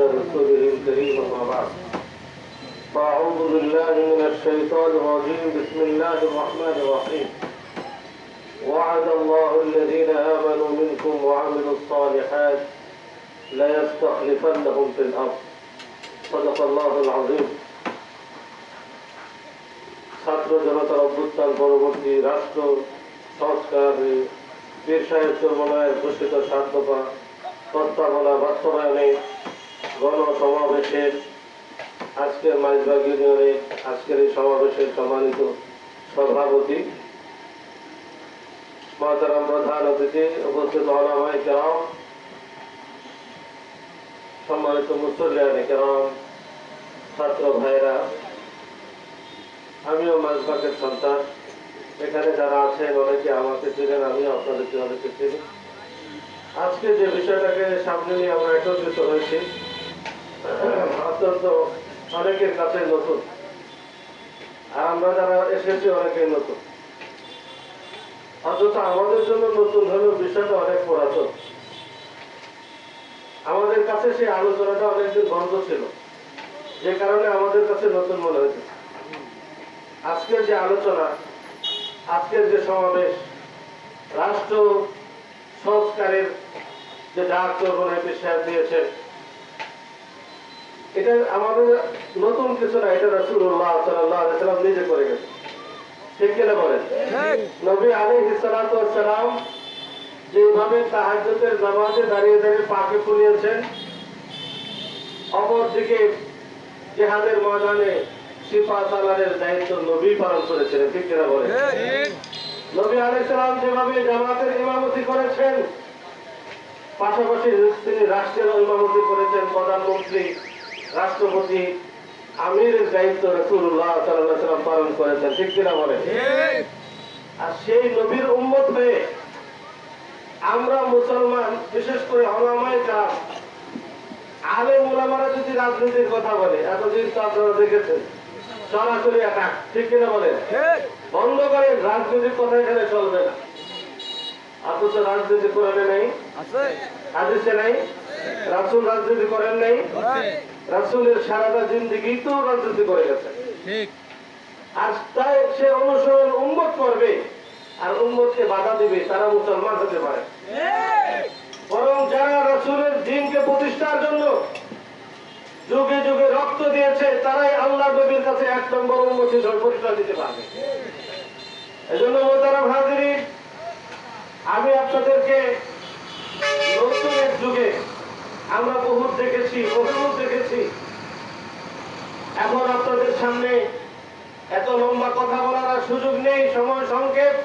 رسوله الكريم أما بعد فأعوذ بالله من الشيطان الرجيم بسم الله الرحمن الرحيم وعد الله الذين آمنوا منكم وعملوا الصالحات ليستخلفنهم في الأرض صدق الله العظيم ছাত্র জনতার অভ্যুত্থান পরবর্তী রাষ্ট্র সংস্কার পীর সাহেব চরমনায়ের ঘোষিত 7 দফা প্রস্তাবনা বাস্তবায়নে গণসমাবেশের আজকের মাইজবাগ ইউনিয়নে আজকের এই সমাবেশের সম্মানিত সভাপতি মহতারাম প্রধান অতিথি উপস্থিত ওলামায়ে কেরাম সম্মানিত মুসল্লিয়ানে কেরাম ছাত্র ভাইরা আমিও মাইজবাগের সন্তান এখানে যারা আছেন অনেকে আমাকে চিনেন আমিও আপনাদেরকে অনেকে চিনি আজকে যে বিষয়টাকে সামনে নিয়ে আমরা একত্রিত হয়েছি অত্যন্ত অনেকের কাছে নতুন আর আমরা যারা এসেছি অনেকেই নতুন অথচ আমাদের জন্য নতুন হলেও বিষয়টা অনেক পুরাতন আমাদের কাছে সেই আলোচনাটা অনেকদিন বন্ধ ছিল যে কারণে আমাদের কাছে নতুন মনে হয়েছে আজকের যে আলোচনা আজকের যে সমাবেশ রাষ্ট্র সংস্কারের যে ডাক চরমনায় পীর সাহেব দিয়েছেন এটা আমাদের নতুন কিছু না এটা রাসূলুল্লাহ সাল্লাল্লাহু আলাইহি ওয়াসাল্লাম নিজে করে গেছেন ঠিক কিনা বলেন নবী আলাইহিস সালাতু ওয়াস সালাম যেভাবে তাহাজ্জুদের নামাজে দাঁড়িয়ে দাঁড়িয়ে পাকে ফুলিয়েছেন অপরদিকে জিহাদের ময়দানে সিপাহ সালারের দায়িত্ব নবী পালন করেছেন ঠিক কিনা বলেন নবী আলাইহিস সালাম যেভাবে জামাতের ইমামতি করেছেন পাশাপাশি তিনি রাষ্ট্রের ইমামতি করেছেন প্রধানমন্ত্রী রাষ্ট্রপতি আমিরের দায়িত্ব রাসূলুল্লাহ সাল্লাল্লাহু আলাইহি ওয়াসাল্লাম পালন করেছেন ঠিক কিনা বলেন আর সেই নবীর উম্মত হয়ে আমরা মুসলমান বিশেষ করে ওলামায়ে কেরাম আলেম ওলামারা যদি রাজনীতির কথা বলে এতদিন তো আপনারা দেখেছেন সরাসরি অ্যাটাক ঠিক কিনা বলেন বন্ধ করে রাজনীতির কথা এখানে চলবে না অথচ রাজনীতি কোরআনে নেই হাদিসে নেই রাসূল রাজনীতি করেন নাই রাসূলের সারাটা জিন্দেগি তো রাজনীতি করে গেছে ঠিক আর তাই সে অনুসরণ উম্মত করবে আর উম্মতকে বাধা দিবে তারা মুসলমান হতে পারে বরং যারা রাসূলের দ্বীনকে প্রতিষ্ঠার জন্য যুগে যুগে রক্ত দিয়েছে তারাই আল্লাহ নবীর কাছে 1 নম্বর উম্মত হিসেবে পরিচয় দিতে পারবে এজন্য মোহতারাম হাজিরিন আমি আপনাদেরকে নতুন এক যুগে আমরা বহুত দেখেছি এখন আপনাদের সামনে এত লম্বা কথা বলার আর সুযোগ নেই সময় সংক্ষেপ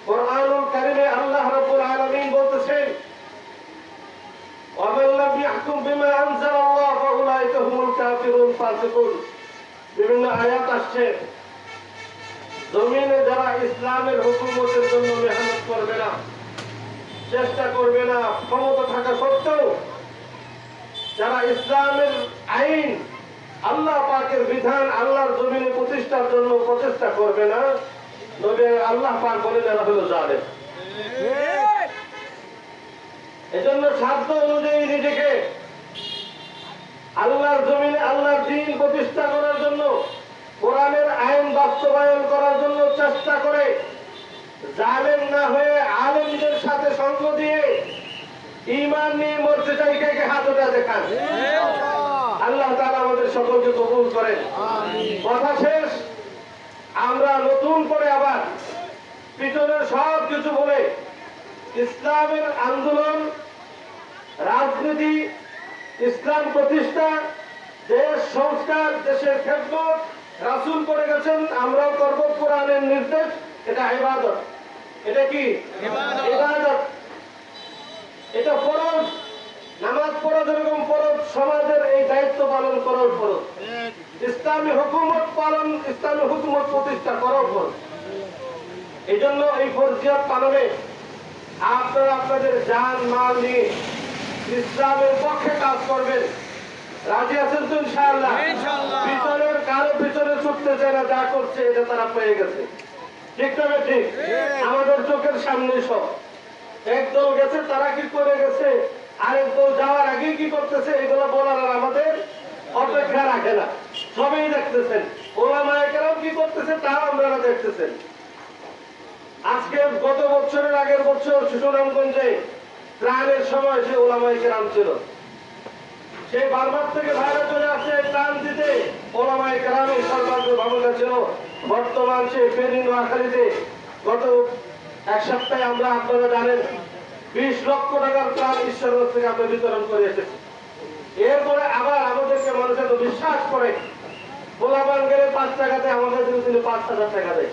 কোরআনুল কারীমে আল্লাহ রাব্বুল আলামিন বলতেছেন ওয়ামান লাম ইয়াহকুম বিমা আনজালাল্লাহ ফাউলাইকা হুমুল কাফিরুন ফাসিকুন বিভিন্ন আয়াত আসছে জমিনে যারা ইসলামের হুকুমতের জন্য মেহনত করবে না চেষ্টা করবে না ক্ষমতা থাকা সত্ত্বেও যারা ইসলামের আইন আল্লাহ পাকের বিধান আল্লাহর জমিনে প্রতিষ্ঠার জন্য প্রচেষ্টা করবে না নবী আল্লাহ পাক বলেন এরা হলো জালেম এজন্য সাধ্য অনুযায়ী নিজেকে আল্লাহর জমিনে আল্লাহর দ্বীন প্রতিষ্ঠা করার জন্য কোরআনের আইন বাস্তবায়ন করার জন্য চেষ্টা করে জালেম না হয়ে আলেমদের সাথে সঙ্গ দিয়ে ঈমান নিয়ে মরতে চাই কে হাত উঠা দেখান আল্লাহ তাআলা আমাদের সকলকে কবুল করেন কথা শেষ আমরা নতুন করে আবার পিছনের সব কিছু বলে ইসলামের আন্দোলন রাজনীতি ইসলাম প্রতিষ্ঠা দেশ সংস্কার দেশের খেদমত রাসূল করে গেছেন আমরাও করব কোরআনের নির্দেশ এটা ইবাদত এটা কি ইবাদত এটা ফরজ নামাজ পড়া যেরকম ফরজ সমাজের এই দায়িত্ব পালন করার ফরজ ইসলামী হুকুমত পালন ইসলামী হুকুমত প্রতিষ্ঠা করার ফরজ এইজন্য এই ফরজিয়াত পালনে আপনারা আপনাদের জান মাল নিয়ে ইসলামের পক্ষে কাজ করবেন রাজি আছেন তো ইনশাআল্লাহ পিছনের কারো পিছনে ছুটতে চায় না যা করছে এটা তারা পেয়ে গেছে ঠিক তবে ঠিক আমাদের চোখের সামনে সব একদল গেছে তারা কি করে গেছে আরেক দল যাওয়ার আগে কি করতেছে এগুলো বলার আর আমাদের অপেক্ষা রাখে না, সবই দেখতেছেন। ওলামায়ে কেরাম কি করতেছে তাও আপনারা দেখতেছেন। আজকে গত বছরের আগের বছর সুনামগঞ্জে ত্রাণের সময় সে ওলামায়ে কেরাম ছিল, সেই বারবার থেকে বাইরে চলে আসে ত্রাণ দিতে, ওলামায়ে কেরামের সর্বাগ্র ভূমিকা ছিল। বর্তমান সে ফেনী নোয়াখালীতে গত এক সপ্তাহে আমরা আপনারা জানেন 20 লক্ষ টাকার ত্রাণ ঈশ্বরগঞ্জ থেকে আমরা বিতরণ করে এসেছি। এরপরে আবার আমাদেরকে মানুষ এত বিশ্বাস করে গোলাবান গেলে 5 টাকাতে আমাদের দিনে 5,000 টাকা দেয়।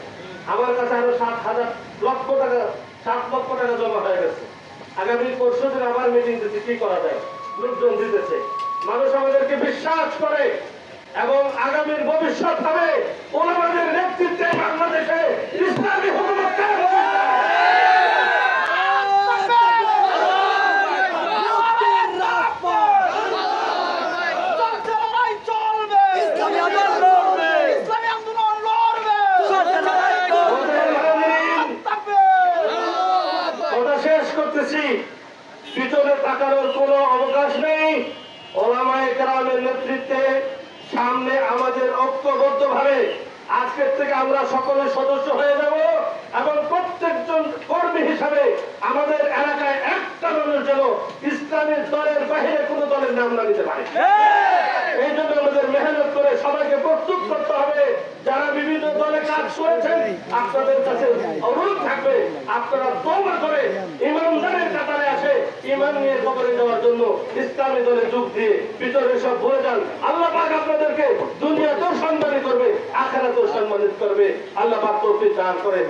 আমার কাছে আরো 7 লক্ষ টাকা জমা হয়ে গেছে। আগামী পরশুদিন আবার মিটিং দিতে কি করা যায়, লোকজন দিতেছে, মানুষ আমাদেরকে বিশ্বাস করে এবং আগামীর ভবিষ্যৎ হবে ওলামাদের নেতৃত্বে বাংলাদেশে ইসলামী হুকুমত কায়েম হবে। শেষ করতেছি, পিছনে তাকানোর কোনো অবকাশ নেই। ওলামায়ে কেরামের নেতৃত্বে সামনে আমাদের ঐক্যবদ্ধভাবে আজকের থেকে আমরা সকলে সদস্য হয়ে যাব এবং প্রত্যেকজন কর্মী হিসাবে আমাদের এলাকায় একটা মানুষ যেন ইসলামের দলের বাইরে কোনো দলের নাম না নিতে পারে। এই জন্য আমাদের মেহনত করে সবাইকে প্রস্তুত করতে হবে। যারা বিভিন্ন দলে কাজ করেছেন আপনাদের কাছে অনুরোধ থাকবে আপনারা তওবা করে ইমানদারের কাতারে আসে ইমান নিয়ে কবরে যাওয়ার জন্য ইসলামী দলে যোগ দিয়ে ভিতরে সব ভুলে যান। আল্লাহ পাক আপনাদেরকে দুনিয়াতেও সম্মানিত করবে, আখিরাতেও সম্মানিত করবে। আল্লাহ পাক তৌফিক দান করে।